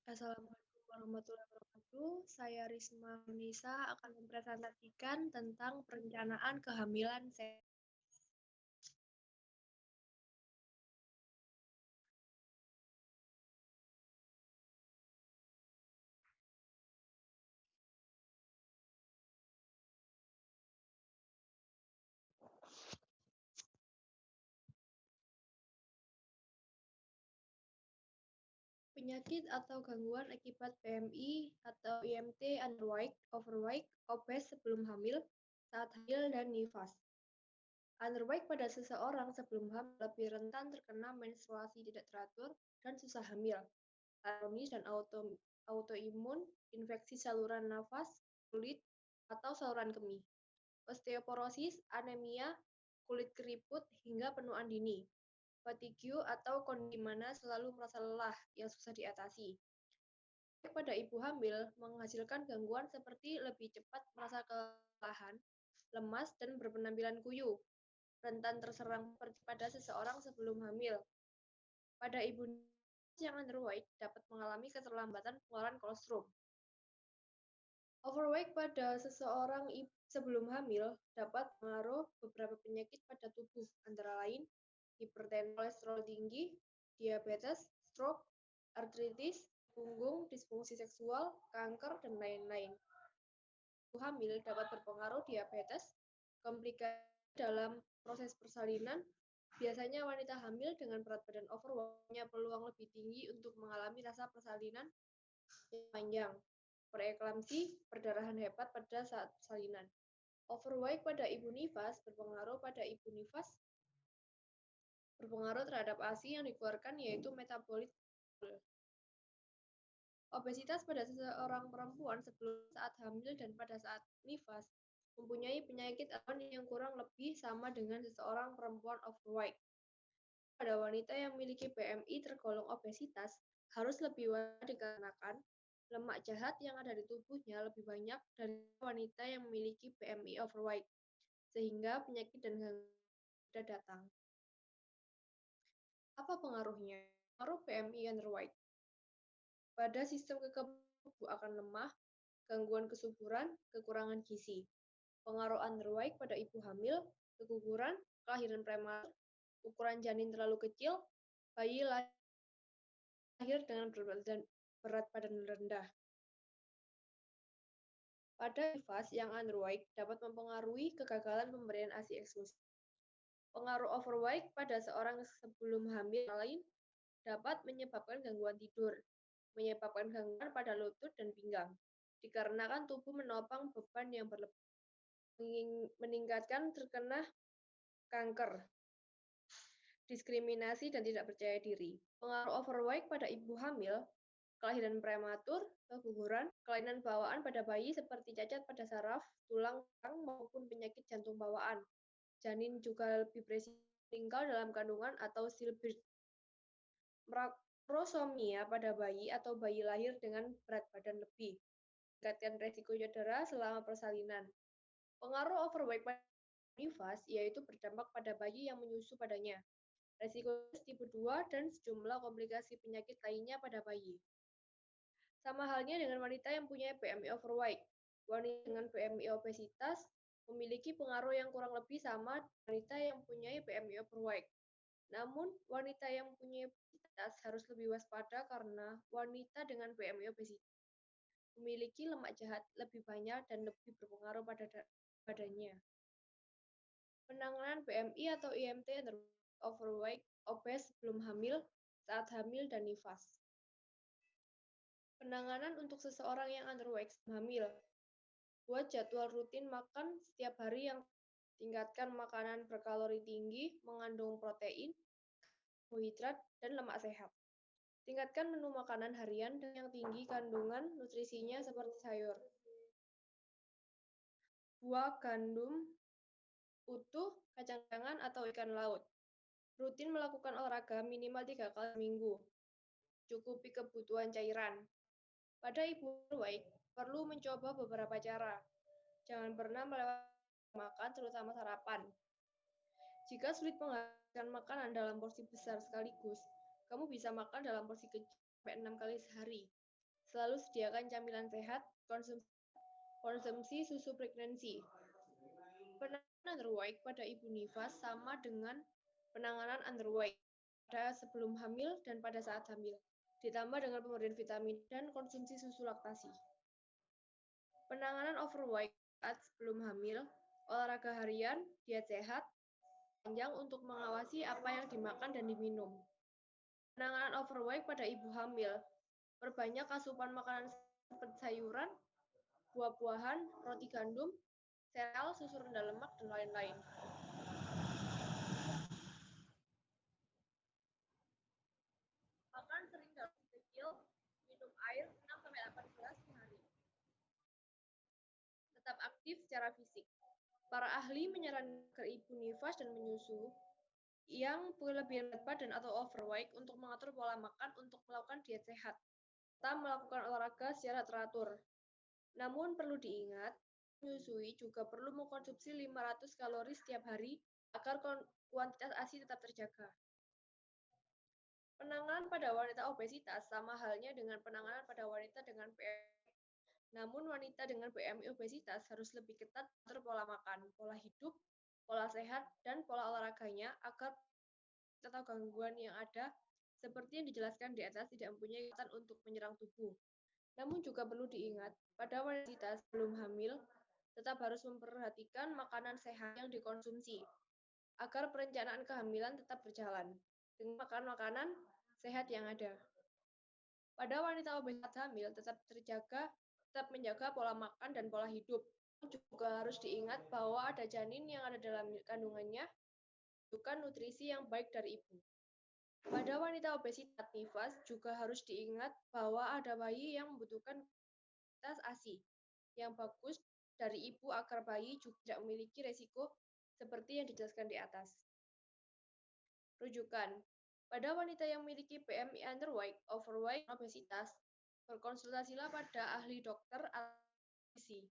Assalamualaikum warahmatullahi wabarakatuh. Saya Risma Nisa akan mempresentasikan tentang perencanaan kehamilan sehat. Penyakit atau gangguan akibat PMI atau IMT underweight, overweight, obes sebelum hamil, saat hamil, dan nifas. Underweight pada seseorang sebelum hamil lebih rentan terkena menstruasi tidak teratur dan susah hamil, kronis dan autoimun, infeksi saluran nafas, kulit, atau saluran kemih, osteoporosis, anemia, kulit keriput, hingga penuaan dini, fatigue atau kondisi mana selalu merasa lelah yang susah diatasi. Pada ibu hamil menghasilkan gangguan seperti lebih cepat merasa kelelahan, lemas, dan berpenampilan kuyu, rentan terserang seperti pada seseorang sebelum hamil. Pada ibu yang underweight dapat mengalami keterlambatan pengeluaran kolostrum. Overweight pada seseorang sebelum hamil dapat mengaruh beberapa penyakit pada tubuh, antara lain hipertensi, kolesterol tinggi, diabetes, stroke, artritis, punggung, disfungsi seksual, kanker, dan lain-lain. Ibu hamil dapat berpengaruh diabetes, komplikasi dalam proses persalinan. Biasanya wanita hamil dengan berat badan overweight punya peluang lebih tinggi untuk mengalami rasa persalinan yang panjang, preeklamsi, perdarahan hepat pada saat persalinan. Overweight pada ibu nifas berpengaruh terhadap ASI yang dikeluarkan, yaitu metabolit. Obesitas pada seseorang perempuan sebelum, saat hamil, dan pada saat nifas mempunyai penyakit yang kurang lebih sama dengan seseorang perempuan overweight. Pada wanita yang memiliki BMI tergolong obesitas harus lebih waspada dikarenakan lemak jahat yang ada di tubuhnya lebih banyak dari wanita yang memiliki BMI overweight, sehingga penyakit dan gangguan sudah datang. Apa pengaruhnya? Pengaruh BMI underweight pada sistem kekebalan tubuh akan lemah, gangguan kesuburan, kekurangan gizi. Pengaruh underweight pada ibu hamil, keguguran, kelahiran prematur, ukuran janin terlalu kecil, bayi lahir dengan berat badan rendah. Pada nifas yang underweight dapat mempengaruhi kegagalan pemberian ASI eksklusif. Pengaruh overweight pada seorang sebelum hamil lain dapat menyebabkan gangguan tidur, menyebabkan gangguan pada lutut dan pinggang, dikarenakan tubuh menopang beban yang berlebih, meningkatkan terkena kanker, diskriminasi, dan tidak percaya diri. Pengaruh overweight pada ibu hamil, kelahiran prematur, keguguran, kelainan bawaan pada bayi seperti cacat pada saraf, tulang, maupun penyakit jantung bawaan. Janin juga lebih beresiko meninggal dalam kandungan atau stillbirth. Makrosomia pada bayi atau bayi lahir dengan berat badan lebih, meningkatkan resiko cedera selama persalinan. Pengaruh overweight pada nifas yaitu berdampak pada bayi yang menyusu padanya, resiko tipe 2, dan sejumlah komplikasi penyakit lainnya pada bayi. Sama halnya dengan wanita yang punya BMI overweight. Wanita dengan BMI obesitas memiliki pengaruh yang kurang lebih sama dengan wanita yang punya BMI overweight. Namun, wanita yang punya obesitas harus lebih waspada karena wanita dengan BMI obesitas memiliki lemak jahat lebih banyak dan lebih berpengaruh pada badannya. Penanganan BMI atau IMT overweight, obes sebelum hamil, saat hamil, dan nifas. Penanganan untuk seseorang yang underweight hamil. Buat jadwal rutin makan setiap hari yang tingkatkan makanan berkalori tinggi, mengandung protein, karbohidrat, dan lemak sehat. Tingkatkan menu makanan harian yang tinggi kandungan nutrisinya seperti sayur, buah, gandum utuh, kacang-kacangan, atau ikan laut. Rutin melakukan olahraga minimal 3 kali seminggu. Cukupi kebutuhan cairan. Pada ibu overweight, perlu mencoba beberapa cara. Jangan pernah melewatkan makan, terutama sarapan. Jika sulit menghabiskan makanan dalam porsi besar sekaligus, kamu bisa makan dalam porsi kecil sampai 6 kali sehari. Selalu sediakan camilan sehat, konsumsi susu pregnancy. Penanganan underweight pada ibu nifas sama dengan penanganan underweight pada sebelum hamil dan pada saat hamil, ditambah dengan pemberian vitamin dan konsumsi susu laktasi. Penanganan overweight saat sebelum hamil, olahraga harian, diet sehat, panjang untuk mengawasi apa yang dimakan dan diminum. Penanganan overweight pada ibu hamil, perbanyak asupan makanan seperti sayuran, buah-buahan, roti gandum, sereal, susu rendah lemak, dan lain-lain. Makan sering dalam kecil, minum air 6-8 gelas sehari. Tetap aktif secara fisik. Para ahli menyarankan agar ibu nifas dan menyusui yang berlebihan berat badan atau overweight untuk mengatur pola makan untuk melakukan diet sehat, serta melakukan olahraga secara teratur. Namun perlu diingat, menyusui juga perlu mengkonsumsi 500 kalori setiap hari agar kuantitas ASI tetap terjaga. Penanganan pada wanita obesitas sama halnya dengan penanganan pada wanita dengan BMI. Namun wanita dengan BMI obesitas harus lebih ketat mengatur pola makan, pola hidup, pola sehat, dan pola olahraganya agar atau gangguan yang ada seperti yang dijelaskan di atas tidak mempunyai kekuatan untuk menyerang tubuh. Namun juga perlu diingat, pada wanita sebelum hamil tetap harus memperhatikan makanan sehat yang dikonsumsi agar perencanaan kehamilan tetap berjalan dengan makan makanan sehat yang ada. Pada wanita obesitas hamil tetap menjaga pola makan dan pola hidup. Juga harus diingat bahwa ada janin yang ada dalam kandungannya, bukan nutrisi yang baik dari ibu. Pada wanita obesitas nifas juga harus diingat bahwa ada bayi yang membutuhkan kualitas ASI yang bagus dari ibu agar bayi juga tidak memiliki resiko seperti yang dijelaskan di atas. Rujukan. Pada wanita yang memiliki BMI underweight, overweight, obesitas, berkonsultasilah pada ahli dokter atau gizi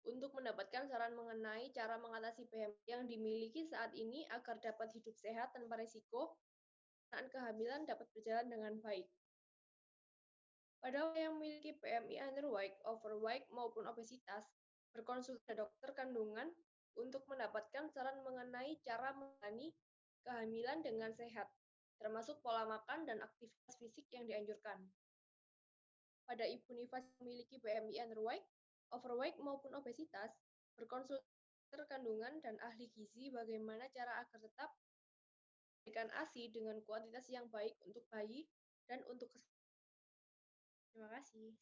untuk mendapatkan saran mengenai cara mengatasi BMI yang dimiliki saat ini agar dapat hidup sehat tanpa risiko dan kehamilan dapat berjalan dengan baik. Pada orang yang memiliki BMI underweight, overweight, maupun obesitas, berkonsultasi dokter kandungan untuk mendapatkan saran mengenai cara menjalani kehamilan dengan sehat, termasuk pola makan dan aktivitas fisik yang dianjurkan. Pada ibu nifas yang memiliki BMI underweight, overweight, maupun obesitas, berkonsultasi dokter kandungan dan ahli gizi bagaimana cara agar tetap memberikan ASI dengan kuantitas yang baik untuk bayi dan untuk kesehatan. Terima kasih.